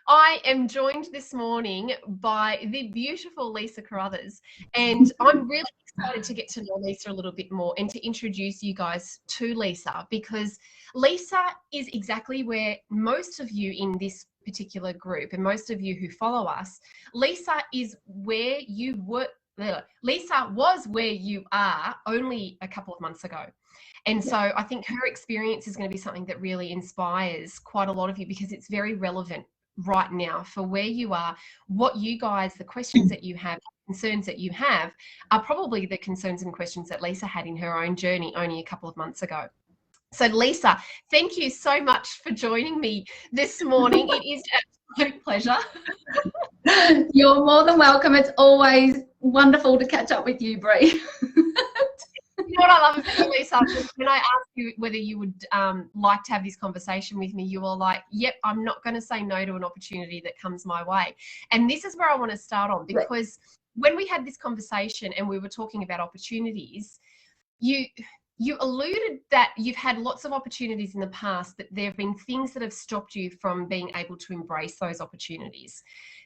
I am joined this morning by the beautiful Lisa Carruthers, and I'm really excited to get to know Lisa a little bit more and to introduce you guys to Lisa, because Lisa is exactly where most of you in this particular group and most of you who follow us, Lisa is where you were. Lisa was where you are only a couple of months ago. And so I think her experience is going to be something that really inspires quite a lot of you, because it's very relevant right now for where you are, what you guys, the questions that you have, concerns that you have are probably the concerns and questions that Lisa had in her own journey only a couple of months ago. So Lisa, thank you so much for joining me this morning. It is an absolute pleasure. You're more than welcome. It's always wonderful to catch up with you, Bree. You know what I love about you, Lisa? When I asked you whether you would like to have this conversation with me, you were like, yep, I'm not going to say no to an opportunity that comes my way. And this is where I want to start on, because when we had this conversation and we were talking about opportunities, you alluded that you've had lots of opportunities in the past, but there have been things that have stopped you from being able to embrace those opportunities.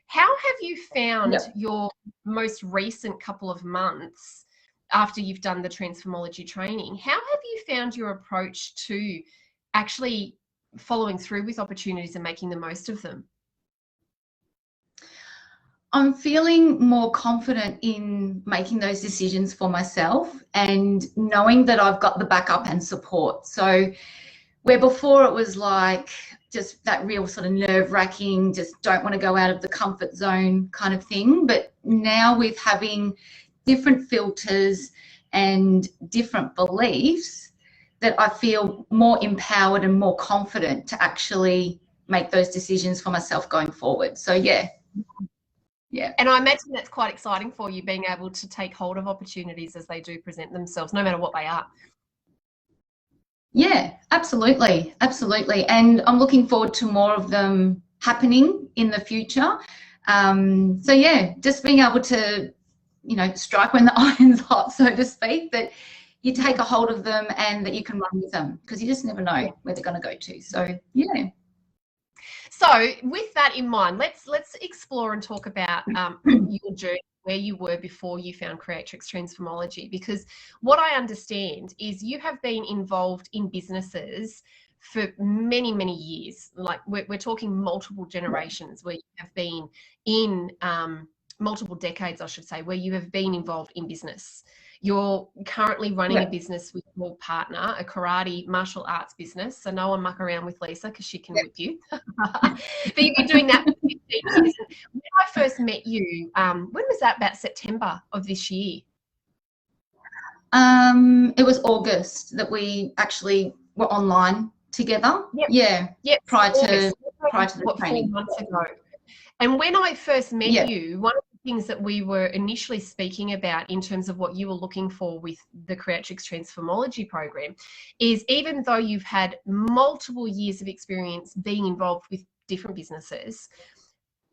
How have you found your most recent couple of months after you've done the transformology training? How have you found your approach to actually following through with opportunities and making the most of them? I'm feeling more confident in making those decisions for myself and knowing that I've got the backup and support. So where before it was like just that real sort of nerve-wracking, just don't want to go out of the comfort zone kind of thing. But now with having different filters and different beliefs, that I feel more empowered and more confident to actually make those decisions for myself going forward. So yeah. And I imagine that's quite exciting for you, being able to take hold of opportunities as they do present themselves, no matter what they are. Yeah, absolutely. And I'm looking forward to more of them happening in the future. So yeah, just being able to, strike when the iron's hot, so to speak, that you take a hold of them and that you can run with them, because you just never know where they're going to go to. So yeah. So with that in mind, let's explore and talk about your journey, where you were before you found CREATRIX Transformology, because what I understand is you have been involved in businesses for many, many years. Like we're talking multiple generations, where you have been in multiple decades, I should say, where you have been involved in business. You're currently running a business with your partner, a karate martial arts business. So no one muck around with Lisa, because she can whip you. But you've been doing that for 15 years. When I first met you, when was that? About September of this year? It was August that we actually were online together. Prior to the training. 4 months ago. And when I first met you, one of the things that we were initially speaking about in terms of what you were looking for with the CREATRIX Transformology program is, even though you've had multiple years of experience being involved with different businesses,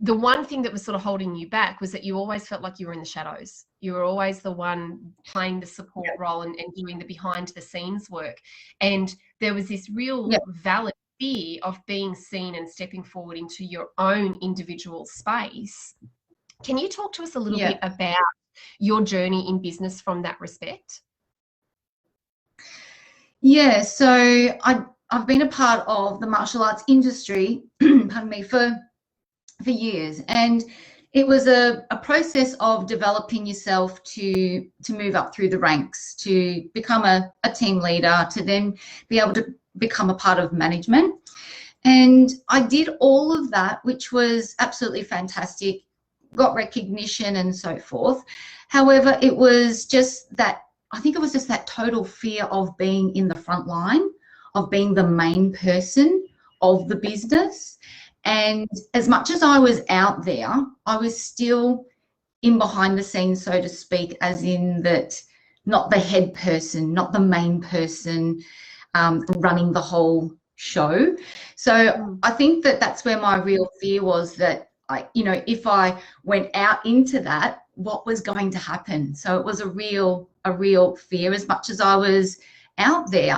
the one thing that was sort of holding you back was that you always felt like you were in the shadows. You were always the one playing the support role and doing the behind the scenes work. And there was this real valid fear of being seen and stepping forward into your own individual space. Can you talk to us a little bit about your journey in business from that respect? Yeah, so I've been a part of the martial arts industry, pardon me, for years, and it was a process of developing yourself to move up through the ranks, to become a team leader, to then be able to become a part of management. And I did all of that, which was absolutely fantastic, got recognition and so forth. However, it was just that, I think it was just that total fear of being in the front line, of being the main person of the business. And as much as I was out there, I was still in behind the scenes, so to speak, as in that not the head person, not the main person running the whole show. So I think that that's where my real fear was, that if I went out into that, what was going to happen? So it was a real fear. As much as I was out there,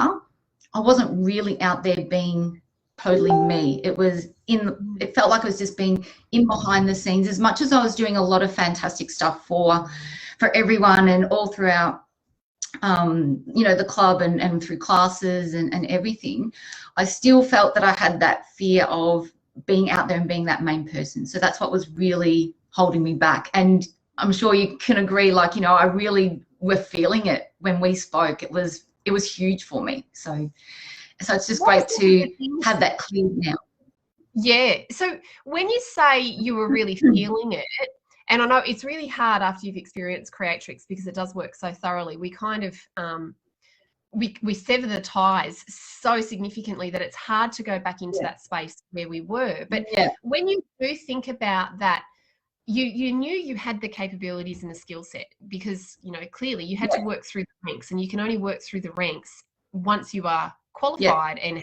I wasn't really out there being totally me. It was it felt like I was just being in behind the scenes, as much as I was doing a lot of fantastic stuff for everyone and all throughout, you know, the club and through classes and everything. I still felt that I had that fear of being out there and being that main person. So that's what was really holding me back. And I'm sure you can agree, like, you know, I really were feeling it when we spoke. It was huge for me. So it's just great to have that cleared now. Yeah. So when you say you were really feeling it, and I know it's really hard after you've experienced CREATRIX because it does work so thoroughly. We kind of we sever the ties so significantly that it's hard to go back into that space where we were. But when you do think about that, you knew you had the capabilities and the skill set, because, you know, clearly you had to work through the ranks, and you can only work through the ranks once you are qualified and,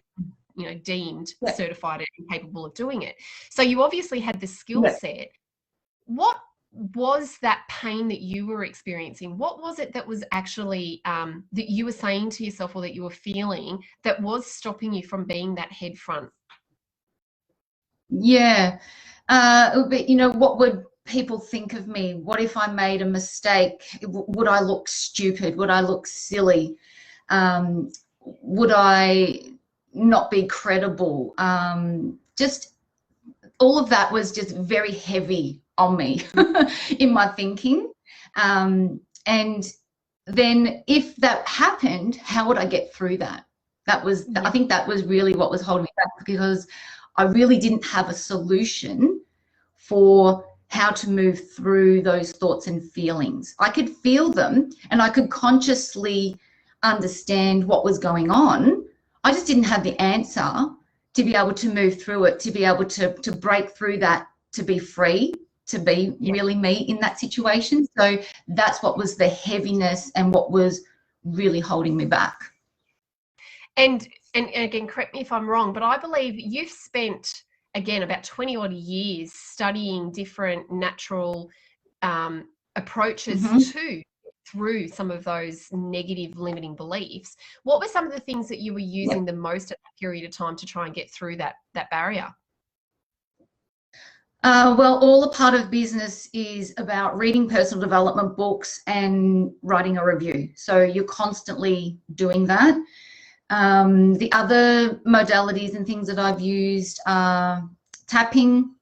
you know, deemed certified and capable of doing it. So you obviously had the skill set. What was that pain that you were experiencing? What was it that was actually that you were saying to yourself, or that you were feeling, that was stopping you from being that head front? Yeah. But, you know, what would people think of me? What if I made a mistake? Would I look stupid? Would I look silly? Would I not be credible? Just all of that was just very heavy on me in my thinking. And then if that happened, how would I get through that? That was, I think that was really what was holding me back, because I really didn't have a solution for how to move through those thoughts and feelings. I could feel them and I could consciously understand what was going on. I just didn't have the answer to be able to move through it, to be able to break through that, to be free, to be really me in that situation. So that's what was the heaviness and what was really holding me back. And again, correct me if I'm wrong, but I believe you've spent, again, about 20 odd years studying different natural approaches to through some of those negative limiting beliefs. What were some of the things that you were using the most at that period of time to try and get through that barrier? Well, all a part of business is about reading personal development books and writing a review. So you're constantly doing that. The other modalities and things that I've used are tapping,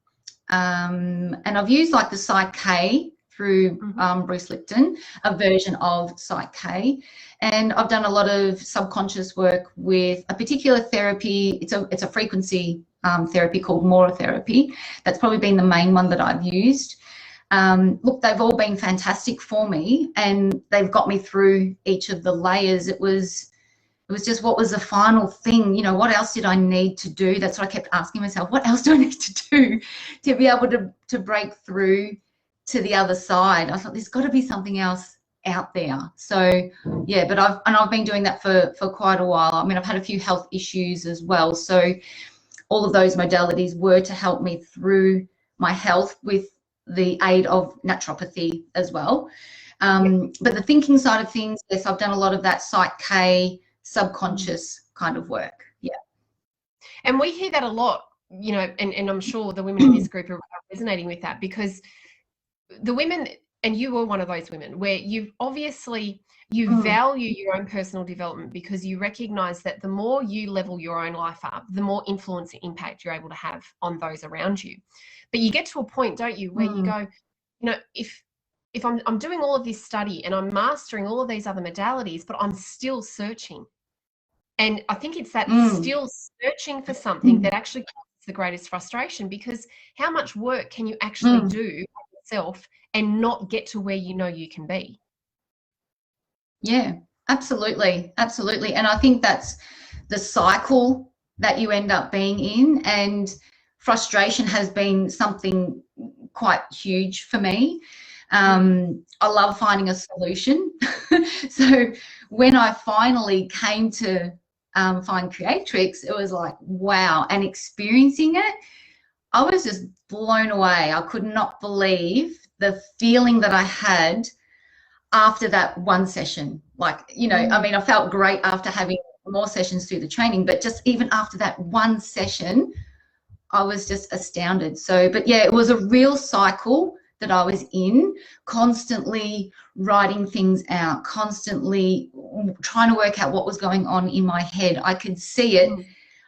and I've used like the Psych K through Bruce Lipton, a version of Psych K, and I've done a lot of subconscious work with a particular therapy. It's a frequency therapy called morotherapy. That's probably been the main one that I've used. Look, they've all been fantastic for me, and they've got me through each of the layers. It was just, what was the final thing? You know, what else did I need to do? That's what I kept asking myself. What else do I need to do to be able to break through to the other side? I thought there's got to be something else out there. So yeah, but I've been doing that for quite a while. I mean, I've had a few health issues as well. So all of those modalities were to help me through my health with the aid of naturopathy as well. But the thinking side of things, yes, I've done a lot of that Psych K, subconscious kind of work. Yeah. And we hear that a lot, you know, and I'm sure the women in this group are resonating with that, because the women, and you were one of those women, where you've obviously, you value your own personal development, because you recognize that the more you level your own life up, the more influence and impact you're able to have on those around you. But you get to a point, don't you, where you go, you know, if I'm doing all of this study and I'm mastering all of these other modalities, but I'm still searching. And I think it's that still searching for something that actually causes the greatest frustration, because how much work can you actually do on yourself and not get to where you know you can be? Yeah, absolutely. Absolutely. And I think that's the cycle that you end up being in, and frustration has been something quite huge for me. I love finding a solution. So when I finally came to find CREATRIX, it was like, wow. And experiencing it, I was just blown away. I could not believe the feeling that I had after that one session. Like, you know, I mean, I felt great after having more sessions through the training, but just even after that one session, I was just astounded. So, but yeah, it was a real cycle that I was in, constantly writing things out, constantly trying to work out what was going on in my head. I could see it.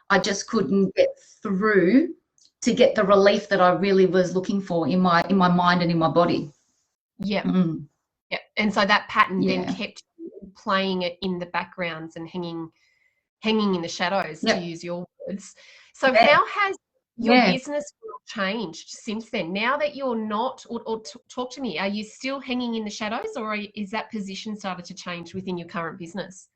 I just couldn't get through to get the relief that I really was looking for in my mind and in my body. Yeah. Yeah. And so that pattern then Yeah. kept playing it in the backgrounds and hanging in the shadows, Yep. to use your words. So Yeah. how has your Yeah. business changed since then? Now that you're not, or talk to me, are you still hanging in the shadows, or is that position started to change within your current business?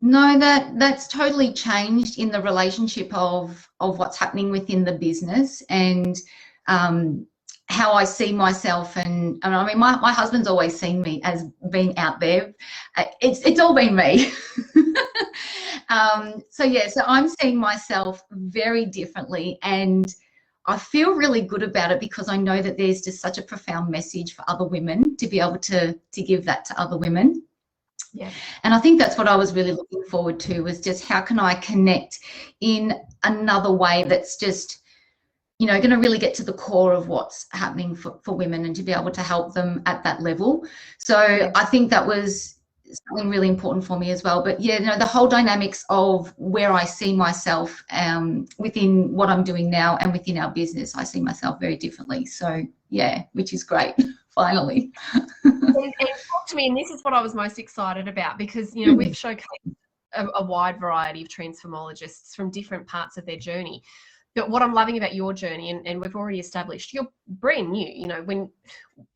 No, that's totally changed in the relationship of what's happening within the business, and how I see myself. And I mean, my husband's always seen me as being out there. It's all been me. So yeah, so I'm seeing myself very differently, and I feel really good about it because I know that there's just such a profound message for other women to be able to give that to other women. Yeah. And I think that's what I was really looking forward to, was just how can I connect in another way that's just, you know, going to really get to the core of what's happening for women, and to be able to help them at that level. So Yeah. I think that was something really important for me as well. But yeah, you know, the whole dynamics of where I see myself within what I'm doing now and within our business, I see myself very differently. So yeah, which is great, finally. And talk to me, and this is what I was most excited about, because, you know, we've showcased a wide variety of transformologists from different parts of their journey. But what I'm loving about your journey, and we've already established, you're brand new. You know,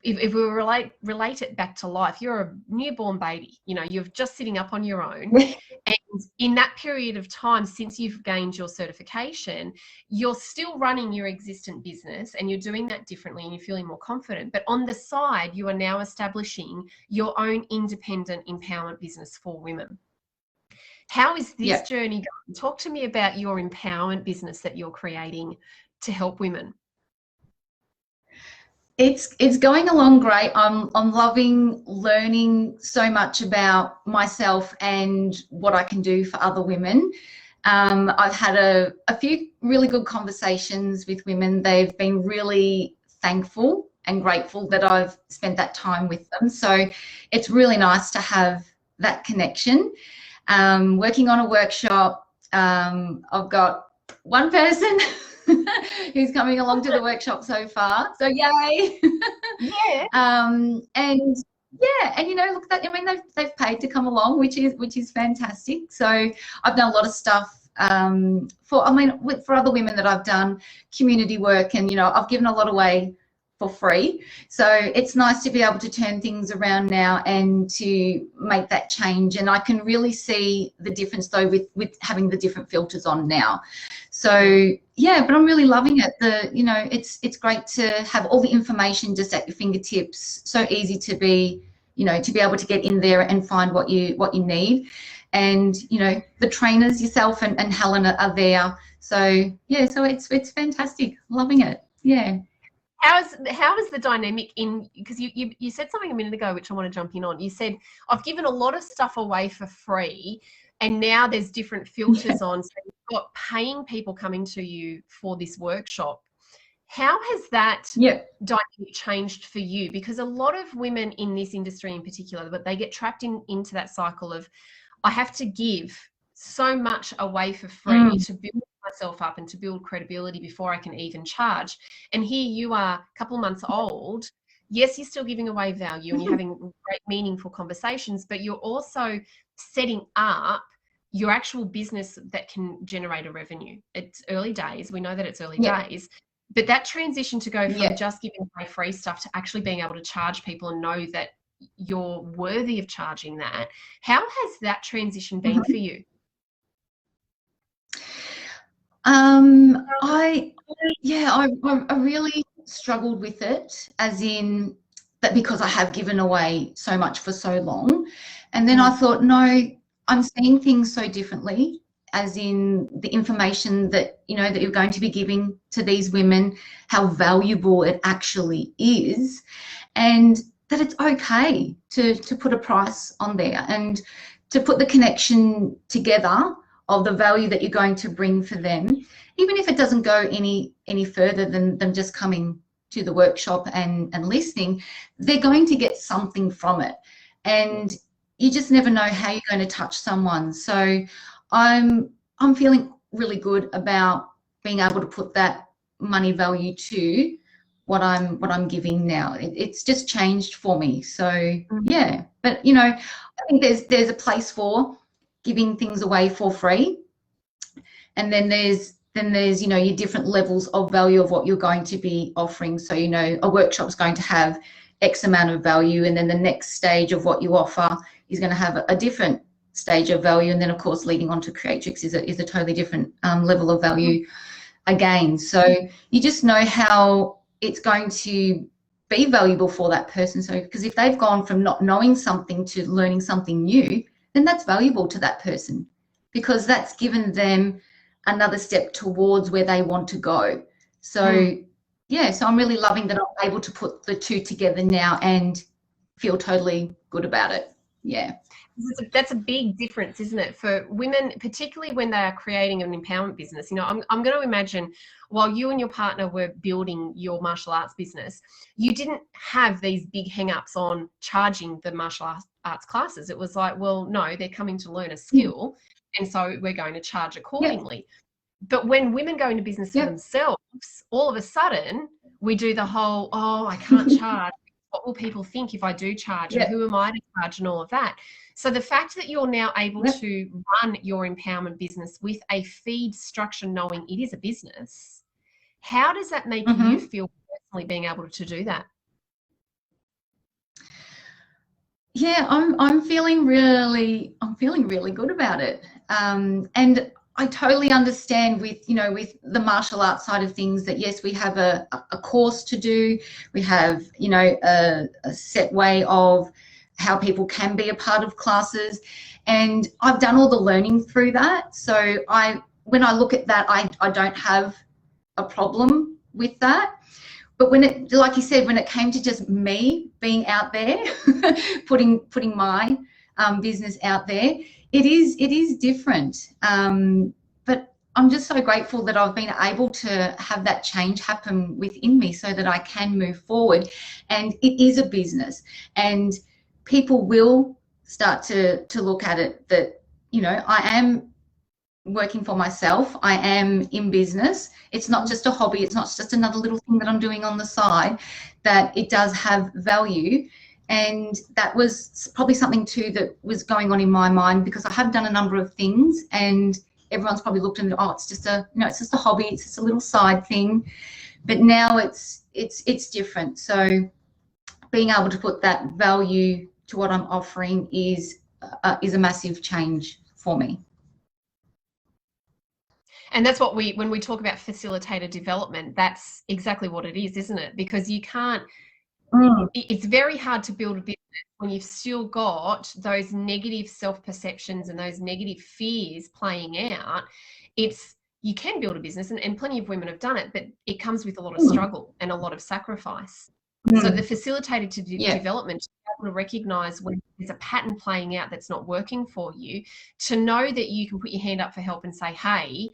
if we relate it back to life, you're a newborn baby. You know, you're just sitting up on your own. And in that period of time, since you've gained your certification, you're still running your existent business, and you're doing that differently, and you're feeling more confident. But on the side, you are now establishing your own independent empowerment business for women. How is this journey going? Talk to me about your empowerment business that you're creating to help women. It's going along great. I'm loving learning so much about myself and what I can do for other women. I've had a few really good conversations with women. They've been really thankful and grateful that I've spent that time with them. So it's really nice to have that connection. Working on a workshop. I've got one person who's coming along to the workshop so far. So yay. Yeah. And yeah, and you know, look, that, I mean, they've paid to come along, which is fantastic. So I've done a lot of stuff for other women that I've done community work, and you know, I've given a lot away for free. So it's nice to be able to turn things around now and to make that change. And I can really see the difference though with having the different filters on now. So yeah, but I'm really loving it. You know, it's great to have all the information just at your fingertips. So easy to be, you know, to be able to get in there and find what you need. And you know, the trainers, yourself and Helen, are there. So yeah, so it's fantastic. Loving it. Yeah. How is the dynamic in, because you said something a minute ago which I want to jump in on. You said, I've given a lot of stuff away for free, and now there's different filters on. So you've got paying people coming to you for this workshop. How has that dynamic changed for you? Because a lot of women in this industry in particular, but they get trapped into that cycle of, I have to give so much away for free to build myself up and to build credibility before I can even charge. And here you are, a couple of months old. Yes, you're still giving away value and you're having great, meaningful conversations, but you're also setting up your actual business that can generate a revenue. It's early days. We know that it's early days. But that transition to go from just giving away free stuff to actually being able to charge people and know that you're worthy of charging that, how has that transition been for you? I really struggled with it, as in that, because I have given away so much for so long. And then I thought, no, I'm seeing things so differently, as in the information that, you know, that you're going to be giving to these women, how valuable it actually is, and that it's okay to put a price on there, and to put the connection together of the value that you're going to bring for them, even if it doesn't go any further than them just coming to the workshop and listening, they're going to get something from it. And you just never know how you're going to touch someone. So I'm feeling really good about being able to put that money value to what I'm giving now. It's just changed for me. So yeah, but you know, I think there's a place for giving things away for free, and then there's you know, your different levels of value of what you're going to be offering. So you know, a workshop's going to have X amount of value, and then the next stage of what you offer is going to have a different stage of value, and then of course leading on to CREATRIX is a totally different level of value again. So you just know how it's going to be valuable for that person. So because if they've gone from not knowing something to learning something new, then that's valuable to that person, because that's given them another step towards where they want to go. So yeah, so I'm really loving that I'm able to put the two together now and feel totally good about it. Yeah. That's a big difference, isn't it, for women, particularly when they are creating an empowerment business. You know, I'm going to imagine while you and your partner were building your martial arts business, you didn't have these big hang-ups on charging the martial arts classes. It was like, well, no, they're coming to learn a skill, and so we're going to charge accordingly. But when women go into business for themselves, all of a sudden we do the whole, oh, I can't charge. What will people think if I do charge? And who am I to charge, and all of that? So the fact that you're now able to run your empowerment business with a feed structure, knowing it is a business, how does that make you feel personally, being able to do that? Yeah, I'm feeling really good about it. And I totally understand with, you know, with the martial arts side of things that yes, we have a course to do. We have, you know, a set way of how people can be a part of classes, and I've done all the learning through that. So when I look at that, I don't have a problem with that. But when it, like you said, when it came to just me being out there, putting my business out there, it is different. But I'm just so grateful that I've been able to have that change happen within me so that I can move forward. And it is a business, and people will start to look at it that, you know, I am working for myself, I am in business. It's not just a hobby, it's not just another little thing that I'm doing on the side, that it does have value. And that was probably something too that was going on in my mind, because I have done a number of things and everyone's probably looked and, oh, it's just a, you know, it's just a hobby, it's just a little side thing. But now it's different. So being able to put that value to what I'm offering is a massive change for me. And that's what when we talk about facilitator development, that's exactly what it is, isn't it? Because you can't, it's very hard to build a business when you've still got those negative self-perceptions and those negative fears playing out. You can build a business, and plenty of women have done it, but it comes with a lot of struggle and a lot of sacrifice. So the facilitator to development, to be able to recognize when there's a pattern playing out that's not working for you, to know that you can put your hand up for help and say, hey,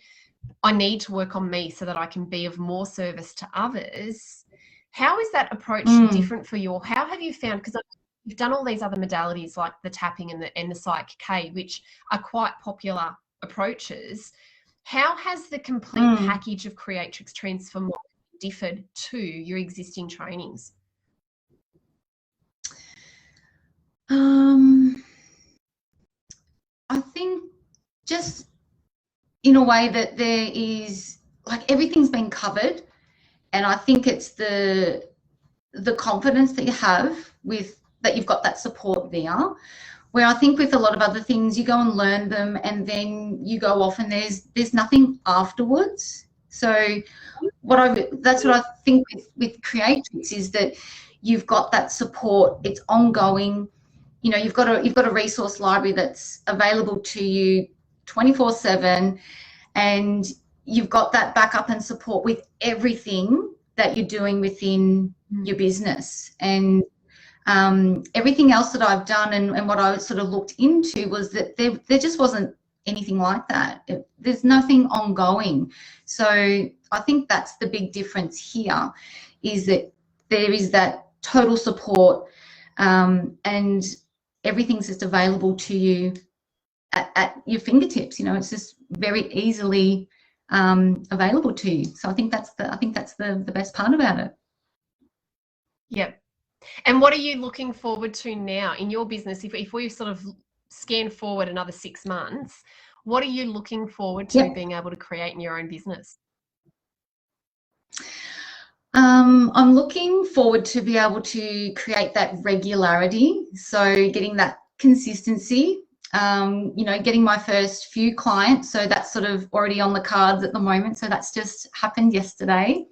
I need to work on me so that I can be of more service to others. How is that approach different for you? Or how have you found, because you've done all these other modalities like the tapping and the Psych K, which are quite popular approaches. How has the complete package of CREATRIX Transformology differed to your existing trainings? I think just in a way that there is, like, everything's been covered, and I think it's the confidence that you have with that, you've got that support there, where I think with a lot of other things you go and learn them and then you go off and there's nothing afterwards. So that's what I think with CREATRIX is that you've got that support, it's ongoing. You know, you've got a resource library that's available to you 24/7, and you've got that backup and support with everything that you're doing within your business. And everything else that I've done and what I sort of looked into was that there just wasn't anything like that. There's nothing ongoing. So I think that's the big difference here, is that there is that total support, and everything's just available to you at your fingertips. You know, it's just very easily available to you. So I think that's the best part about it. Yep. And what are you looking forward to now in your business? If we sort of scan forward another 6 months, what are you looking forward to being able to create in your own business? I'm looking forward to be able to create that regularity. So getting that consistency, you know, getting my first few clients. So that's sort of already on the cards at the moment. So that's just happened yesterday.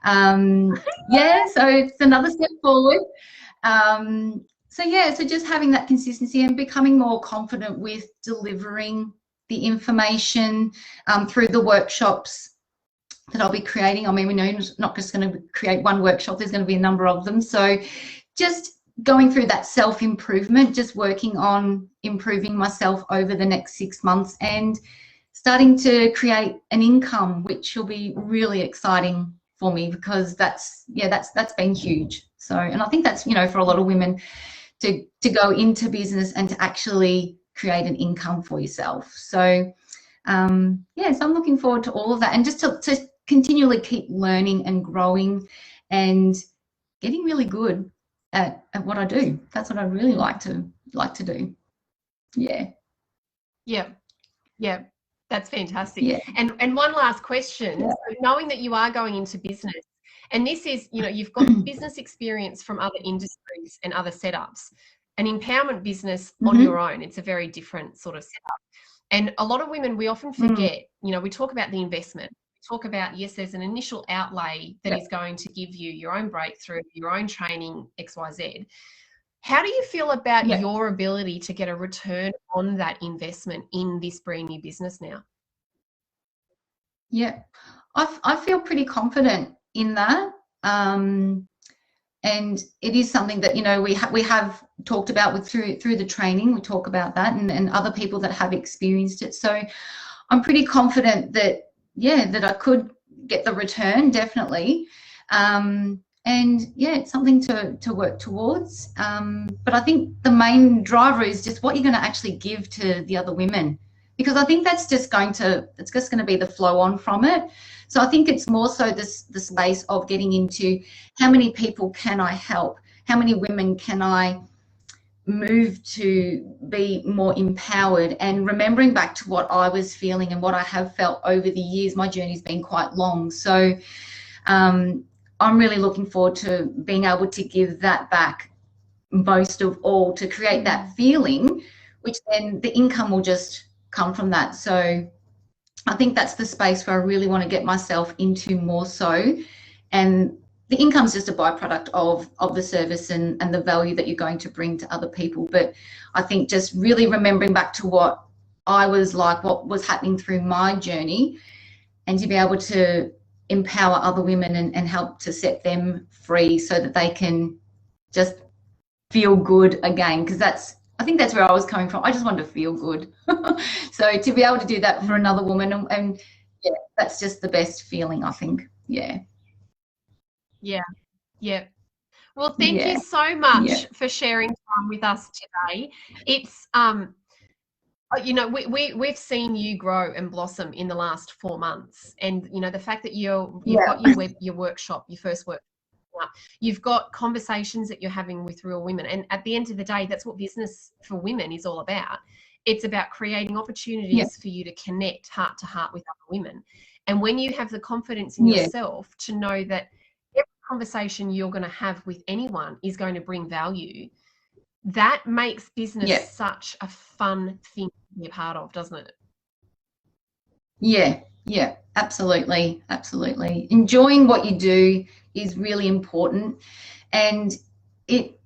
Yeah, so it's another step forward. So yeah, so just having that consistency and becoming more confident with delivering the information through the workshops that I'll be creating. I mean, we know I'm not just going to create one workshop, there's going to be a number of them. So just going through that self-improvement, just working on improving myself over the next 6 months and starting to create an income, which will be really exciting for me, because that's been huge. So, and I think that's, you know, for a lot of women to go into business and to actually create an income for yourself. So yeah, so I'm looking forward to all of that, and just to continually keep learning and growing and getting really good at what I do. That's what I really like to do. Yeah. Yeah. That's fantastic. Yeah. And one last question. Yeah. So knowing that you are going into business, and this is, you know, you've got business experience from other industries and other setups, an empowerment business on your own, it's a very different sort of setup. And a lot of women, we often forget, you know, we talk about the investment, we talk about, yes, there's an initial outlay that is going to give you your own breakthrough, your own training, XYZ. How do you feel about your ability to get a return on that investment in this brand new business now? Yeah, I feel pretty confident in that. And it is something that, you know, we have talked about through the training. We talk about that, and other people that have experienced it. So I'm pretty confident that, yeah, that I could get the return, definitely. And yeah, it's something to work towards. But I think the main driver is just what you're going to actually give to the other women, because I think that's just going to be the flow on from it. So I think it's more so the space of getting into how many people can I help? How many women can I move to be more empowered? And remembering back to what I was feeling and what I have felt over the years, my journey's been quite long. So I'm really looking forward to being able to give that back most of all, to create that feeling, which then the income will just come from that. So I think that's the space where I really want to get myself into more so. And the income is just a byproduct of the service and the value that you're going to bring to other people. But I think just really remembering back to what I was like, what was happening through my journey, and to be able to empower other women and help to set them free so that they can just feel good again. Because I think that's where I was coming from. I just wanted to feel good. So to be able to do that for another woman, and yeah, that's just the best feeling, I think. Yeah. Well, thank you so much for sharing time with us today. It's you know, we've seen you grow and blossom in the last 4 months, and you know, the fact that you've got your workshop, your first workshop, you've got conversations that you're having with real women, and at the end of the day, that's what business for women is all about. It's about creating opportunities for you to connect heart to heart with other women. And when you have the confidence in yourself to know that every conversation you're going to have with anyone is going to bring value, that makes business such a fun thing to be a part of, doesn't it? Yeah, absolutely. Enjoying what you do is really important, and it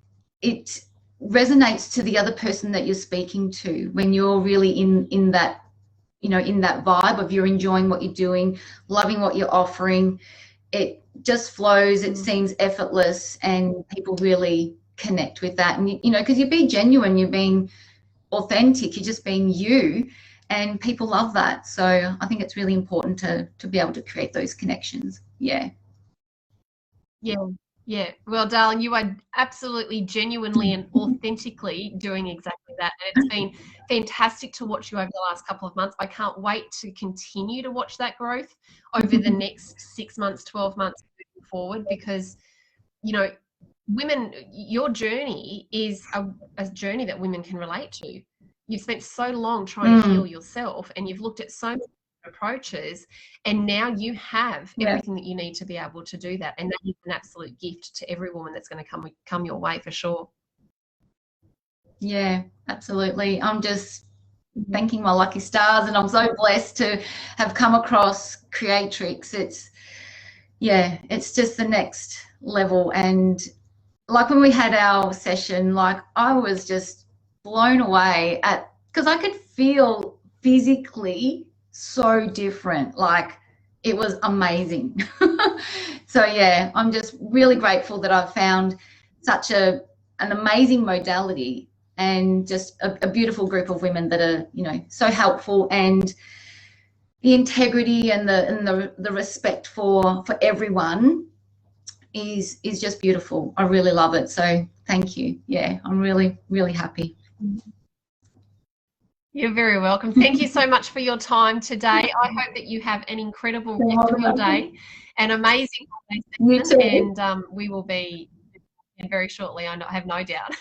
resonates to the other person that you're speaking to when you're really in that, you know, in that vibe of you're enjoying what you're doing, loving what you're offering. It just flows, it seems effortless, and people really connect with that. And you know, because you're being genuine, you're being authentic, you're just being you. and people love that. So I think it's really important to be able to create those connections. Yeah. Yeah, yeah. Well, darling, you are absolutely, genuinely, and authentically doing exactly that. And it's been fantastic to watch you over the last couple of months. I can't wait to continue to watch that growth over the next 6 months, 12 months moving forward, because, you know, women, your journey is a journey that women can relate to. You've spent so long trying to heal yourself, and you've looked at so many approaches, and now you have everything that you need to be able to do that, and that is an absolute gift to every woman that's going to come your way, for sure. Yeah, absolutely. I'm just thanking my lucky stars, and I'm so blessed to have come across CREATRIX. It's just the next level. And like when we had our session, like I was just blown away at, because I could feel physically so different. Like it was amazing. So yeah, I'm just really grateful that I've found such an amazing modality, and just a beautiful group of women that are, you know, so helpful, and the integrity and the respect for everyone is just beautiful. I really love it. So thank you. Yeah, I'm really, really happy. You're very welcome. Thank you so much for your time today. I hope that you have an incredible rest of your day, an amazing holiday season, and we will be very shortly, I have no doubt.